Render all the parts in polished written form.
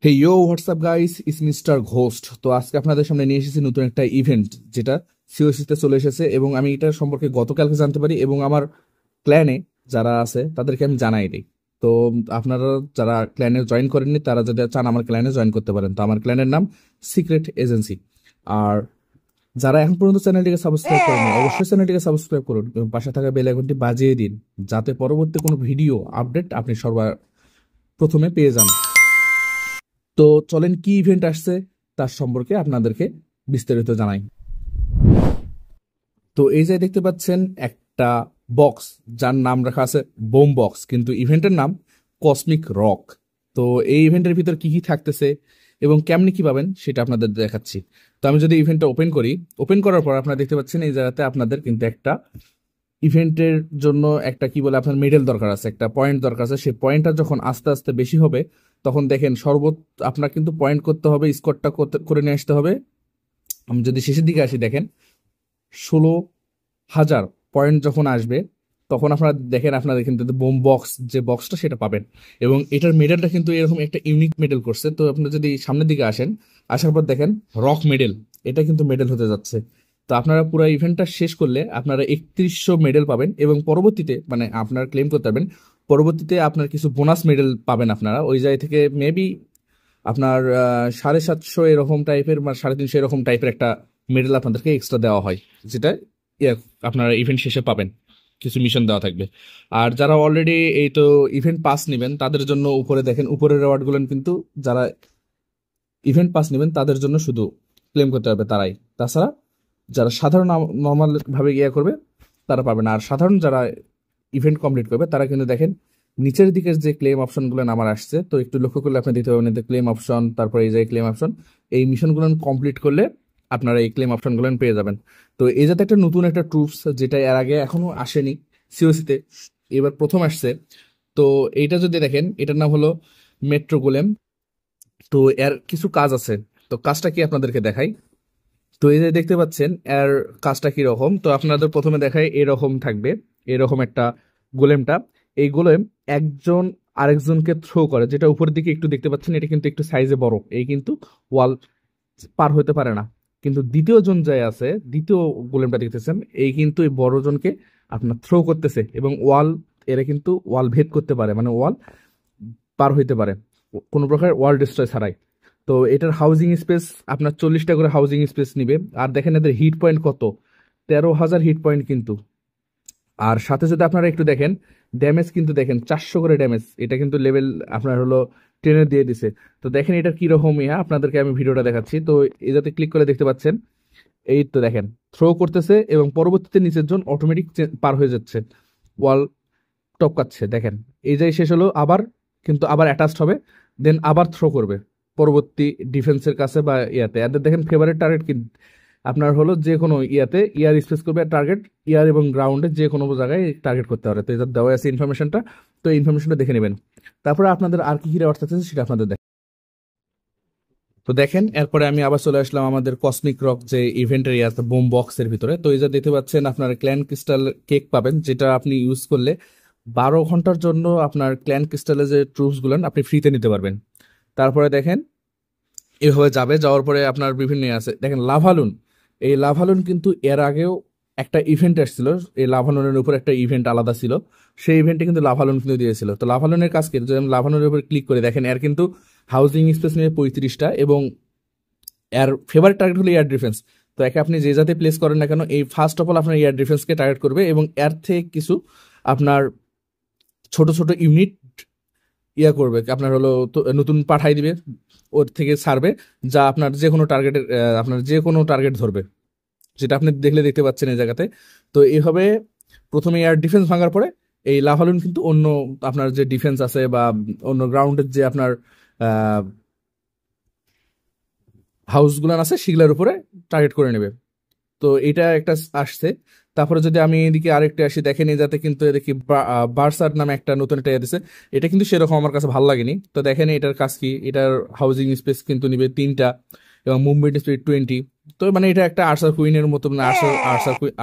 Hey yo WhatsApp guys, is Mister Ghost. তো আজকে আপনাদের সামনে নিয়ে এসেছি নতুন একটা ইভেন্ট, যেটা সিওসিতে চলে এসেছে এবং আমি এটা সম্পর্কে গতকালকে জানতে পারি এবং আমার ক্ল্যানে যারা আছে তাদেরকে আমি জানাই দিই। তো আপনারা যারা ক্ল্যানে জয়েন করেননি তারা যদি চান আমার ক্ল্যানে জয়েন করতে পারেন। তো আমার ক্ল্যানের নাম সিক্রেট এজেন্সি। আর যারা এখন পর্যন্ত চ্যানেলটিকে সাবস্ক্রাইব করেনি অবশ্যই চ্যানেলটিকে সাবস্ক্রাইব করুন এবং পাশে থাকা বেল আইকনটি বাজিয়ে দিন, যাতে পরবর্তী কোনো ভিডিও আপডেট আপনি সবার প্রথমে পেয়ে যান। তো চলেন কি ইভেন্ট আসছে তার সম্পর্কে আপনাদেরকে বিস্তারিত জানাই। তো এই যে দেখতে পাচ্ছেন একটা বক্স, যার নাম রাখা আছে বোম বক্স, কিন্তু ইভেন্টের নাম কসমিক রক। তো এই ইভেন্টের ভিতর কি কি থাকতেছে এবং কেমনি কি পাবেন সেটা আপনাদের দেখাচ্ছি। তো আমি যদি ইভেন্টটা ওপেন করি, ওপেন করার পর আপনারা দেখতে পাচ্ছেন এই জায়গাতে আপনাদের কিন্তু একটা ইভেন্টের জন্য একটা কি বলে আপনার মেডেল দরকার আছে, একটা পয়েন্ট দরকার আছে। সেই পয়েন্টটা যখন আস্তে আস্তে বেশি হবে তখন দেখেন আপনার কিন্তু পয়েন্ট করতে হবে, স্কোরটা করে নিয়ে আসতে হবে। আমি যদি শেষের দিকে আসি, দেখেন 16,000 পয়েন্ট যখন আসবে তখন আপনারা দেখেন আপনাদের কিন্তু বোম বক্স যে বক্সটা সেটা পাবেন। এবং এটার মেডেলটা কিন্তু এরকম একটা ইউনিক মেডেল করছে। তো আপনি যদি সামনের দিকে আসেন, আসার পর দেখেন রক মেডেল, এটা কিন্তু মেডেল হতে যাচ্ছে। তো আপনারা পুরো ইভেন্টটা শেষ করলে আপনারা 3100 মেডেল পাবেন এবং পরবর্তীতে মানে আপনারা ক্লেম করতে পারবেন। পরবর্তীতে আপনার কিছু বোনাস মেডেল পাবেন আপনারা ওই জায়গা থেকে, মেবি আপনার 750 এরকম টাইপের বা 350 এরকম টাইপের একটা মেডেল আপনাদেরকে এক্সট্রা দেওয়া হয়, যেটা আপনারা ইভেন্ট শেষে পাবেন। কিছু মিশন দেওয়া থাকবে। আর যারা অলরেডি এই তো ইভেন্ট পাস নেবেন তাদের জন্য উপরে দেখেন, উপরের রেওয়ার্ডগুলো কিন্তু যারা ইভেন্ট পাস নেবেন তাদের জন্য শুধু ক্লেম করতে হবে তারাই। তাছাড়া যারা সাধারণ নর্মাল ভাবে করবে তারা পাবে না। আর সাধারণ যারা ইভেন্ট কমপ্লিট করবে তারা কিন্তু দেখেন নিচের দিকের যে ক্লেম অপশনগুলো আমার আসছে, তো একটু লক্ষ্য করলে আপনি দিতে পারবেন ক্লেম অপশন, তারপরে এই যে ক্লেম অপশন, এই মিশনগুলো কমপ্লিট করলে আপনারা এই ক্লেম অপশনগুলো পেয়ে যাবেন। তো এই যাতে একটা নতুন একটা ট্রুপস, যেটা এর আগে এখনো আসেনি সিওসিতে, এবার প্রথম আসছে। তো এইটা যদি দেখেন, এটার নাম হলো মেট্রো গোলেম। তো এর কিছু কাজ আছে, তো কাজটা কি আপনাদেরকে দেখাই। তো এই যে দেখতে পাচ্ছেন এর কাজটা কি রকম। তো আপনাদের প্রথমে দেখাই এরকম থাকবে, এরকম একটা গোলেমটা। এই গোলেম একজন আরেকজনকে থ্রো করে, যেটা উপরের দিকে একটু দেখতে পাচ্ছেন, এটা কিন্তু একটু সাইজে বড়, এই কিন্তু ওয়াল পার হতে পারে না। কিন্তু দ্বিতীয় জন যে আছে, দ্বিতীয় গোলেমটা দেখতেছেন, এই কিন্তু এই বড় জনকে আপনার থ্রো করতেছে এবং ওয়াল, এরা কিন্তু ওয়াল ভেদ করতে পারে, মানে ওয়াল পার হইতে পারে কোনো প্রকার ওয়াল ডিস্ট্রয় ছাড়াই। তো এটার হাউজিং স্পেস আপনার 40টা করে হাউজিং স্পেস নিবে। আর দেখেন এদের হিট পয়েন্ট কত, 13,000 হিট পয়েন্ট কিন্তু। আর সাথে যদি আপনারা একটু দেখেন ড্যামেজ, কিন্তু দেখেন 400 করে ড্যামেজ, এটা কিন্তু লেভেল আপনার হলো 10 দিয়ে দিছে। তো দেখেন এটা কিরকম আপনাদেরকে আমি ভিডিওটা দেখাচ্ছি। তো এই যাতে ক্লিক করে দেখতে পাচ্ছেন, এই তো দেখেন থ্রো করতেছে এবং পরবর্তীতে নিচের জন অটোমেটিক পার হয়ে যাচ্ছে, ওয়াল টপকাচ্ছে। দেখেন এই যে শেষ হলো, আবার কিন্তু আবার অ্যাটাচড হবে, দেন আবার থ্রো করবে পরবর্তী ডিফেন্সের কাছে বা ইয়াতে। এদের দেখেন ফেভারিট টার্গেট কি আপনার হলো যে কোনো ইয়াতে ইয়ার স্পেস করবে টার্গেট, ইয়ার এবং গ্রাউন্ডে যে কোনো জায়গায় টার্গেট করতে পারে। তো এদের দেওয়া আছে ইনফরমেশনটা, তো এই ইনফরমেশনটা দেখে নেবেন। তারপরে আপনাদের আর কি কি রেওয়ার্ড থাকছে সেটা আপনাদের দেখেন। তো দেখেন এরপরে আমি আবার চলে আসলাম আমাদের কসমিক রক যে ইভেন্টের ইয়াতে বোম বক্সের ভিতরে। তো এই যে দেখতে পাচ্ছেন আপনার ক্ল্যান ক্রিস্টাল কেক পাবেন, যেটা আপনি ইউজ করলে 12 ঘন্টার জন্য আপনার ক্ল্যান ক্রিস্টালের যে ট্রুপস গুলো আপনি ফ্রিতে নিতে পারবেন। তারপরে দেখেন এভাবে যাবে, যাওয়ার পরে আপনার বিভিন্ন আছে দেখেন লাভালুন। এই লাভালুন কিন্তু এর আগেও একটা ইভেন্ট আসছিল, এই লাভালুনের উপর একটা ইভেন্ট আলাদা ছিল, সেই ইভেন্টে কিন্তু লাভালুন কিন্তু দিয়েছিল। তো লাভালুনের কাজ কি, যদি আমি লাভালুনের উপর ক্লিক করে দেখেন এর কিন্তু হাউজিং স্পেস নিয়ে 35টা এবং এর ফেভারিট টার্গেট হলো এয়ার ডিফেন্স। তো একে আপনি যে যাতে প্লেস করেন না কেন, এই ফার্স্ট অফ অল আপনার এয়ার ডিফেন্সকে টার্গেট করবে এবং এর থেকে কিছু আপনার ছোট ছোট ইউনিট করবে, আপনার হলো নতুন পাঠাই দিবে, ওর থেকে ছাড়বে, যা আপনার যে কোনো টার্গেটের আপনার যে কোনো টার্গেট ধরবে, যেটা আপনি দেখতে পাচ্ছেন এই জায়গাতে। তো এইভাবে প্রথমে এয়ার ডিফেন্স ভাঙার পরে এই লাভালুন কিন্তু অন্য আপনার যে ডিফেন্স আছে বা অন্য গ্রাউন্ডের যে আপনার হাউসগুলো আছে সেগুলোর উপরে টার্গেট করে নেবে। তো এটা একটা আসছে। তারপরে যদি আমি এদিকে আরেকটা আসি, দেখেন এই যাতে কিন্তু দেখি বার্সার নামে একটা নতুন একটা দিছে, এটা কিন্তু সেরকম আমার কাছে ভালো লাগেনি। তো দেখেন এটার কাজ কি, এটার হাউজিং স্পেস কিন্তু নিবে 3টা এবং মুভমেন্ট স্পিড 20। তো মানে এটা একটা আর্সার কুইনের মতো, মানে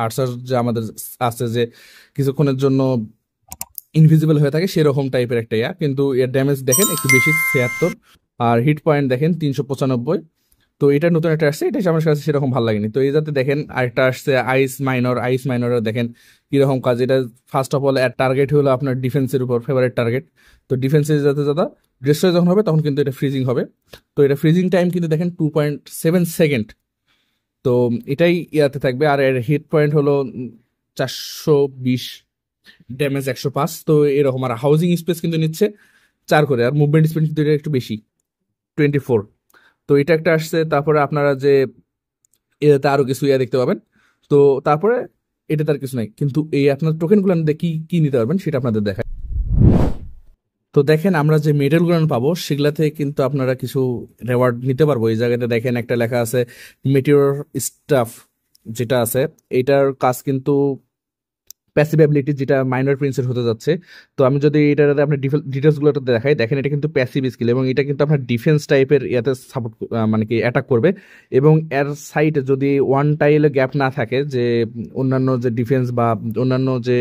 আর্সার যে আমাদের আছে যে কিছুক্ষণের জন্য ইনভিজিবল হয়ে থাকে সেরকম টাইপের একটা কিন্তু এর ড্যামেজ দেখেন একটু বেশি 76। আর হিট পয়েন্ট দেখেন 395। তো এটা নতুন একটা আসছে, এটা আমার কাছে সেরকম ভালো লাগেনি। তো এই যাতে দেখেন আরেকটা আসছে আইস মাইনর দেখেন কিরকম কাজ। এটা ফার্স্ট অফ অল টার্গেট হলো আপনার ডিফেন্সের উপর, ফেভারিট টার্গেট। তো ডিফেন্সের যাতে যাতে ডিস্ট্রয় যখন হবে তখন কিন্তু এটা ফ্রিজিং হবে। তো এটা ফ্রিজিং টাইম কিন্তু দেখেন 2.7 সেকেন্ড। তো এটাই ইয়াতে থাকবে। আর এর হিট পয়েন্ট হলো 420, ড্যামেজ 105। তো এরকম। আর হাউজিং স্পেস কিন্তু নিচ্ছে 4 করে, আর মুভমেন্ট স্পিড কিন্তু এটা একটু বেশি, 24। তো এটা একটা আসছে। তারপরে আপনারা যে এটাতে আরো কিছু ইয়া দেখতে পাবেন। তো তারপরে এটা তার কিছু নাই, কিন্তু এই আপনার টোকেনগুলো কি কি নিতে পারবেন সেটা আপনাদের দেখায়। তো দেখেন আমরা যে মেডেলগুলো পাবো সেগুলাতে কিন্তু আপনারা কিছু রেওয়ার্ড নিতে পারবো। এই জায়গাতে দেখেন একটা লেখা আছে মেটিওর স্টাফ, যেটা আছে এটার কাজ কিন্তু প্যাসিভ অ্যাবিলিটি, যেটা মাইনর প্রিন্সের হতে যাচ্ছে। তো আমি যদি এটাতে আপনার ডিটেলস গুলো দেখাই, দেখেন এটা কিন্তু প্যাসিভ স্কিল, এবং এটা কিন্তু আপনার ডিফেন্স টাইপের ইয়াতে সাপোর্ট, মানে কি অ্যাটাক করবে। এবং এর সাইডে যদি ওয়ান টাইলে গ্যাপ না থাকে, যে অন্যান্য যে ডিফেন্স বা অন্যান্য যে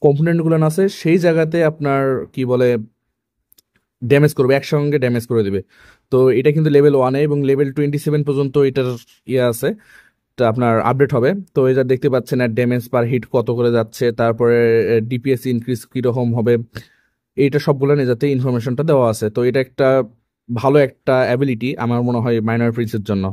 কম্পোনেন্ট গুলো আছে সেই জায়গাতে আপনার কি বলে ড্যামেজ করবে, একসঙ্গে ড্যামেজ করে দিবে। তো এটা কিন্তু লেভেল 1-এ, এবং লেভেল 27 পর্যন্ত এটার ইয়ে আছে, তা আপনার আপডেট হবে। তো এটা দেখতে পাচ্ছেন আর ড্যামেজ পার হিট কত করে যাচ্ছে, তারপরে ডিপিএস ইনক্রিজ কিরকম হবে, এইটা সবগুলো নিয়ে যাতে ইনফরমেশনটা দেওয়া আছে। তো এটা একটা ভালো একটা অ্যাবিলিটি আমার মনে হয় মাইনর প্রিন্সের জন্য।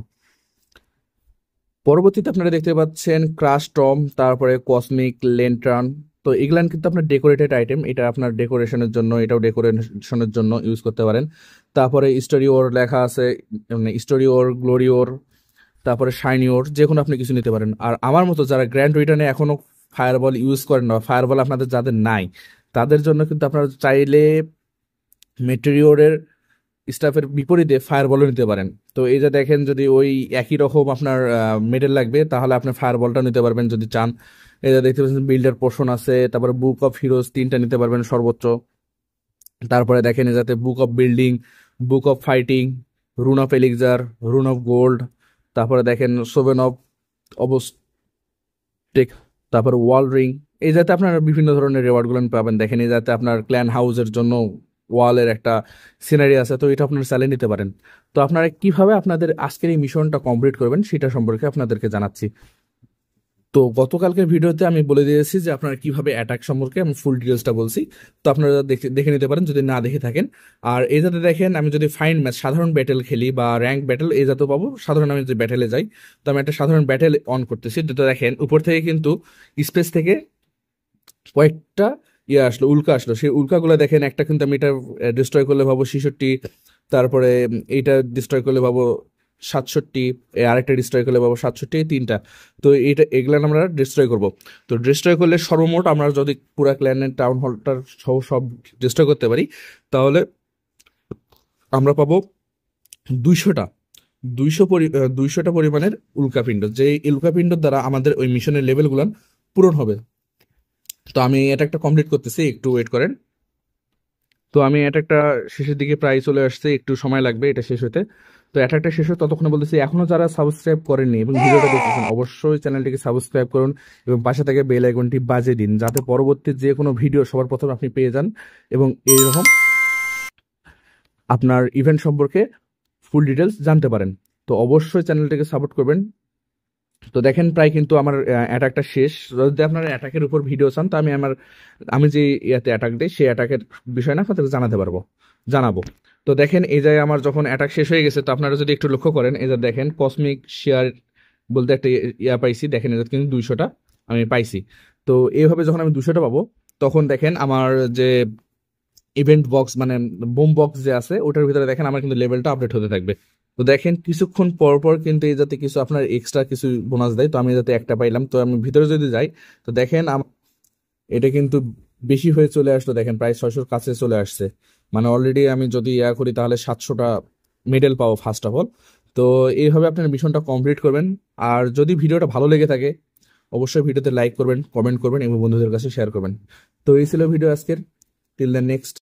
পরবর্তীতে আপনারা দেখতে পাচ্ছেন ক্রাশ টম, তারপরে কসমিক লেন্টার্ন। তো এগুলান কিন্তু আপনার ডেকোরেটেড আইটেম, এটা আপনার ডেকোরেশনের জন্য, এটাও ডেকোরেশনের জন্য ইউজ করতে পারেন। তারপরে স্টোরি ওর লেখা আছে, মানে স্টোরি ওর, গ্লোরি ওর, তারপরে শাইনি ওর, যে কোনো আপনি কিছু নিতে পারেন। আর আমার মতো যারা গ্র্যান্ড রিটার্নে এখনো ফায়ারবল ইউজ করেন না, ফায়ারবল আপনাদের যাদের নাই, তাদের জন্য কিন্তু আপনারা চাইলে মেটেরিওরের স্টাফের বিপরীতে ফায়ারবলও নিতে পারেন। তো এই যে দেখেন, যদি ওই একই রকম আপনার মেডেল লাগবে তাহলে আপনি ফায়ারবলটা নিতে পারবেন যদি চান। এই যে দেখতে পাচ্ছেন বিল্ডার পোর্শন আছে, তারপরে বুক অফ হিরোজ 3টা নিতে পারবেন সর্বোচ্চ। তারপরে দেখেন এই যাতে book of building, book of fighting, rune of elixir, rune of gold, তারপরে দেখেন সোভেন অফ অবস্টেক, তারপর ওয়াল রিং। এই যাতে আপনারা বিভিন্ন ধরনের রেওয়ার্ডগুলো পাবেন। দেখেন এই যাতে আপনার ক্ল্যান হাউসের জন্য ওয়ালের একটা সিনারি আছে, তো এটা আপনারা চালিয়ে নিতে পারেন। তো আপনারা কিভাবে আপনাদের আজকের এই মিশনটা কমপ্লিট করবেন সেটা সম্পর্কে আপনাদেরকে জানাচ্ছি। তো গতকালকের ভিডিওতে আমি বলে দিয়েছি যে আপনারা কিভাবে অ্যাটাক সম্পর্কে আমি ফুল ডিটেলসটা বলছি। তো আপনারা দেখে দেখে নিতে পারেন যদি না দেখে থাকেন। আর এই যাতে দেখেন, আমি যদি ফাইন ম্যাচ সাধারণ ব্যাটেল খেলি বা র্যাঙ্ক ব্যাটেল, এই যাতে পাবো। সাধারণ আমি যদি ব্যাটেলে যাই, তো আমি একটা সাধারণ ব্যাটেল অন করতেছি। যেটা দেখেন উপর থেকে কিন্তু স্পেস থেকে কয়েকটা ইয়ে আসলো, উল্কা আসলো। সেই উল্কাগুলো দেখেন, একটা কিন্তু আমি এটা ডিস্ট্রয় করলে পাবো 66, তারপরে এইটা ডিস্ট্রয় করলে পাবো 67, আরেকটা ডিস্ট্রয় করলে পাবো 67, 3টা। তো এইটা এগুলো আমরা ডিস্ট্রয় করব। তো ডিস্ট্রয় করলে সর্বমোট আমরা যদি পুরা ক্ল্যানের টাউন হলটার সহ সব ডিস্ট্রয় করতে পারি, তাহলে আমরা পাবো 200টা, 200টা পরিমাণের উল্কাপিণ্ড, যে উল্কাপিণ্ডর দ্বারা আমাদের ওই মিশনের লেভেলগুলো পূরণ হবে। তো আমি এটা একটা কমপ্লিট করতেছি, একটু ওয়েট করেন। তো আমি এটা একটা শেষের দিকে প্রায় চলে আসছে, একটু সময় লাগবে এটা শেষ হতে। তো এটা একটা শেষ হতে ততক্ষণে বলতেছি, এখনো যারা সাবস্ক্রাইব করেননি এবং ভিডিওটা দেখতেছেন, অবশ্যই চ্যানেলটিকে সাবস্ক্রাইব করুন এবং পাশে থেকে বেল আইকনটি বাজিয়ে দিন, যাতে পরবর্তী যে কোনো ভিডিও সবার প্রথমে আপনি পেয়ে যান এবং এইরকম আপনার ইভেন্ট সম্পর্কে ফুল ডিটেলস জানতে পারেন। তো অবশ্যই চ্যানেলটিকে সাপোর্ট করবেন। তো দেখেন প্রায় কিন্তু আমার অ্যাটাকটা শেষ। যদি আপনারা অ্যাটাকের উপর ভিডিও চান, তো আমি যে ইয়াতে অ্যাটাক দিই সেই অ্যাটাকের বিষয় না আপনাদের জানাবো। তো দেখেন এই যে আমার যখন অ্যাটাক শেষ হয়ে গেছে, তো আপনারা যদি একটু লক্ষ্য করেন, এই যে দেখেন কসমিক শেয়ার বলতে একটা ইয়া পাইছি, দেখেন এটা কিন্তু 200টা আমি পাইছি। তো এইভাবে যখন আমি 200টা পাবো, তখন দেখেন আমার যে ইভেন্ট বক্স, মানে বোম বক্স যে আছে ওটার ভিতরে দেখেন আমার কিন্তু লেভেলটা আপডেট হতে থাকবে। তো দেখেন কিছুক্ষণ পর পর কিন্তু এই যাতে কিছু আপনার এক্সট্রা কিছু বোনাস দেয়। তো আমি যাতে একটা পাইলাম, তো আমি ভিতরে যদি যাই, তো দেখেন এটা কিন্তু বেশি হয়ে চলে আসলো। দেখেন প্রায় 600-র কাছে চলে আসছে। মানে অলরেডি আমি যদি ইয়া করি তাহলে 700টা মেডেল পাবো ফার্স্ট অফ অল। তো এইভাবে আপনার মিশনটা কমপ্লিট করবেন। আর যদি ভিডিওটা ভালো লেগে থাকে, অবশ্যই ভিডিওতে লাইক করবেন, কমেন্ট করবেন এবং বন্ধুদের কাছে শেয়ার করবেন। তো এই ছিল ভিডিও আজকের। Till the next.